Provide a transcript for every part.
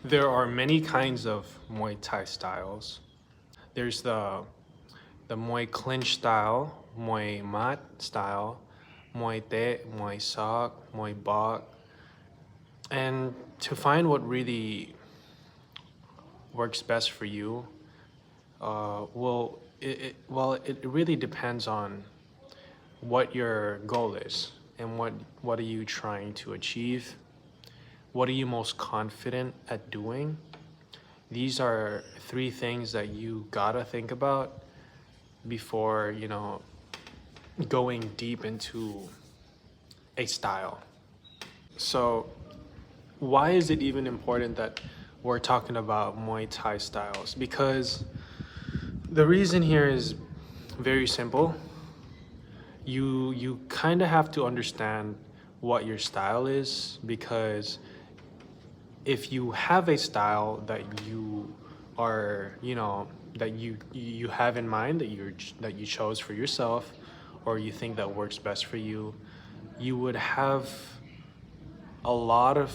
There are many kinds of Muay Thai styles. There's the Muay clinch style, Muay Mat style, Muay Tae, Muay Sock, Muay Bouk. And to find what really works best for you, it really depends on what your goal is and what are you trying to achieve. What are you most confident at doing? These are three things that you gotta think about before, going deep into a style. So, why is it even important that we're talking about Muay Thai styles? Because the reason here is very simple. You kind of have to understand what your style is, because if you have a style that you are, that you have in mind, that you chose for yourself, or you think that works best for you, you would have a lot of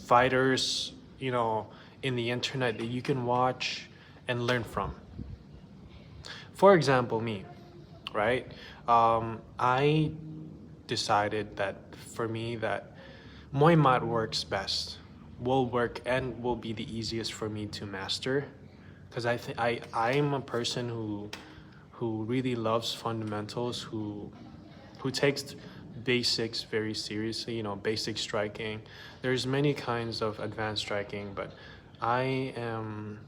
fighters, in the internet that you can watch and learn from. For example, me, right? I decided that for me that Muay Mat works best, will work and will be the easiest for me to master, because I think I'm a person who really loves fundamentals, who takes basics very seriously, basic striking. There's many kinds of advanced striking, but I am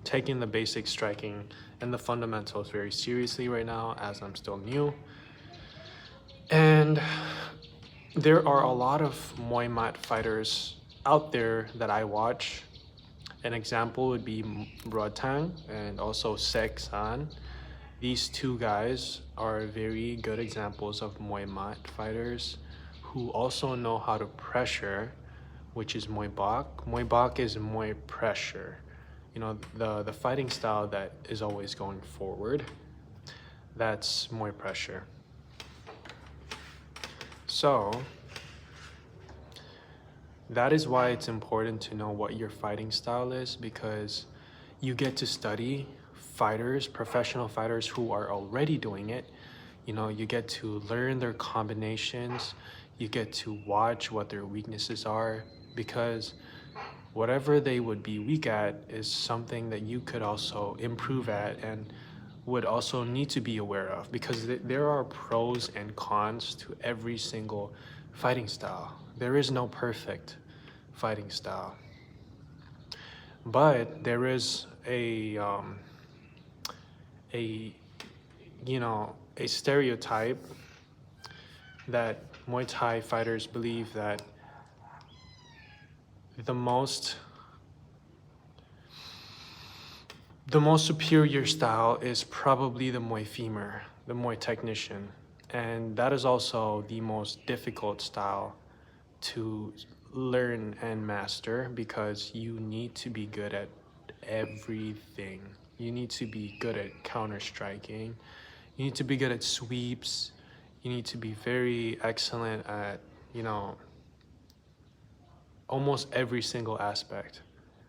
taking the basic striking and the fundamentals very seriously right now, as I'm still new. And there are a lot of Muay Mat fighters out there that I watch. An example would be Rodtang and also Sek San. These two guys are very good examples of Muay Mat fighters who also know how to pressure, which is Muay Bouk. Muay Bouk is Muay pressure. The fighting style that is always going forward. That's Muay pressure. So, that is why it's important to know what your fighting style is, because you get to study fighters, professional fighters who are already doing it. You get to learn their combinations, you get to watch what their weaknesses are, because whatever they would be weak at is something that you could also improve at and would also need to be aware of, because there are pros and cons to every single fighting style. There is no perfect fighting style, but there is a stereotype that Muay Thai fighters believe that the most superior style is probably the Muay Femur, the Muay technician. And that is also the most difficult style to learn and master, because you need to be good at everything. You need to be good at counter striking. You need to be good at sweeps. You need to be very excellent at, almost every single aspect.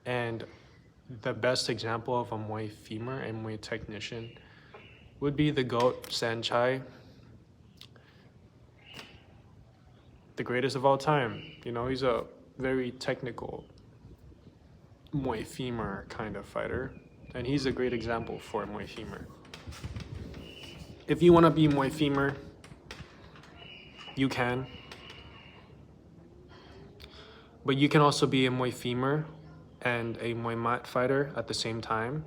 And the best example of a Muay Femur and Muay technician would be the GOAT Sanchai, the greatest of all time. He's a very technical Muay Femur kind of fighter, and he's a great example for Muay Femur. If you want to be Muay Femur, you can. But you can also be a Muay Femur and a Muay Mat fighter at the same time,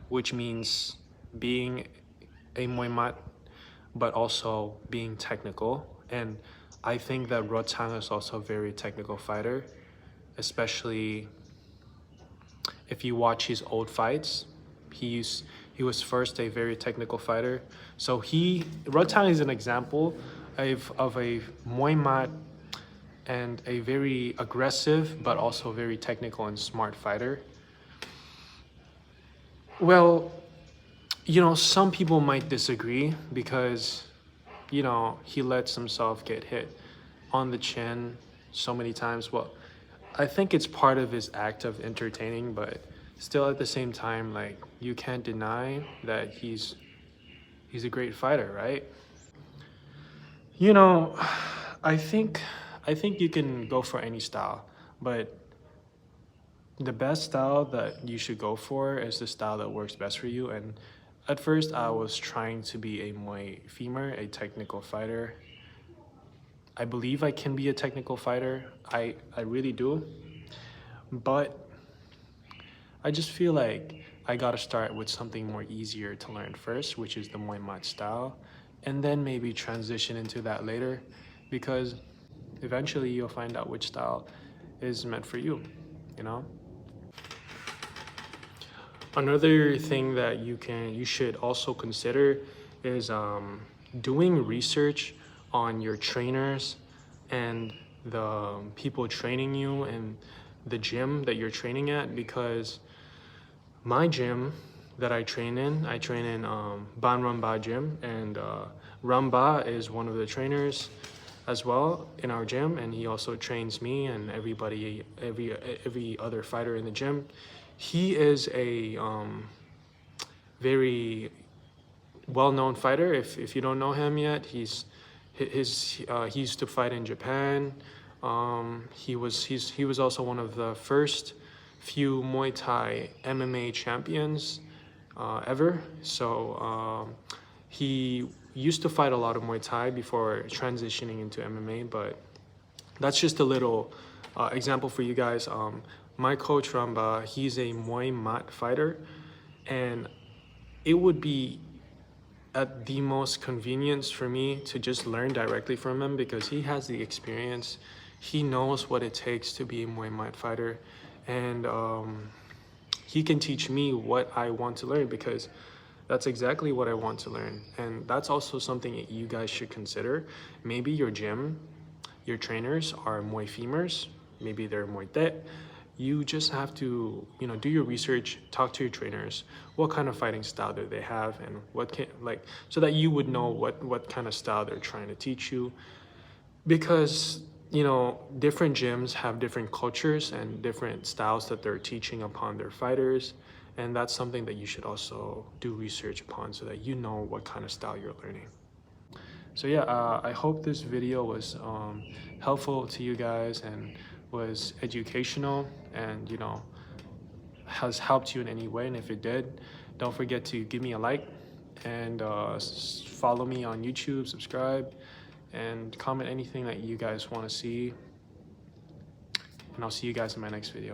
which means being a Muay Mat but also being technical. And I think that Rodtang is also a very technical fighter, especially if you watch his old fights. He was first a very technical fighter. So Rodtang is an example of a Muay Mat and a very aggressive but also very technical and smart fighter. Well, some people might disagree, because he lets himself get hit on the chin so many times. Well, I think it's part of his act of entertaining, but still at the same time, like, you can't deny that he's a great fighter, right? You know, I think you can go for any style, but the best style that you should go for is the style that works best for you. And at first, I was trying to be a Muay Femur, a technical fighter. I believe I can be a technical fighter. I really do. But I just feel like I gotta start with something more easier to learn first, which is the Muay Mat style, and then maybe transition into that later, because eventually you'll find out which style is meant for you, you know? Another thing that you should also consider is doing research on your trainers and the people training you and the gym that you're training at, because my gym that I train in Ban Ramba gym, and Ramba is one of the trainers as well in our gym, and he also trains me and every other fighter in the gym. He is a very well-known fighter. If you don't know him yet, he used to fight in Japan. He was also one of the first few Muay Thai MMA champions ever. So he used to fight a lot of Muay Thai before transitioning into MMA, but that's just a little example for you guys. My coach Ramba, he's a Muay Mat fighter, and it would be at the most convenience for me to just learn directly from him, because he has the experience. He knows what it takes to be a Muay Mat fighter, and he can teach me what I want to learn, because that's exactly what I want to learn. And that's also something that you guys should consider. Maybe your gym, your trainers are Muay Femurs, maybe they're Muay Tae. You just have to, do your research, talk to your trainers, what kind of fighting style do they have, and so that you would know what kind of style they're trying to teach you. Because, different gyms have different cultures and different styles that they're teaching upon their fighters. And that's something that you should also do research upon, so that you know what kind of style you're learning. So yeah, I hope this video was helpful to you guys and was educational, and has helped you in any way. And if it did, don't forget to give me a like, and follow me on YouTube, subscribe, and comment anything that you guys want to see. And I'll see you guys in my next video.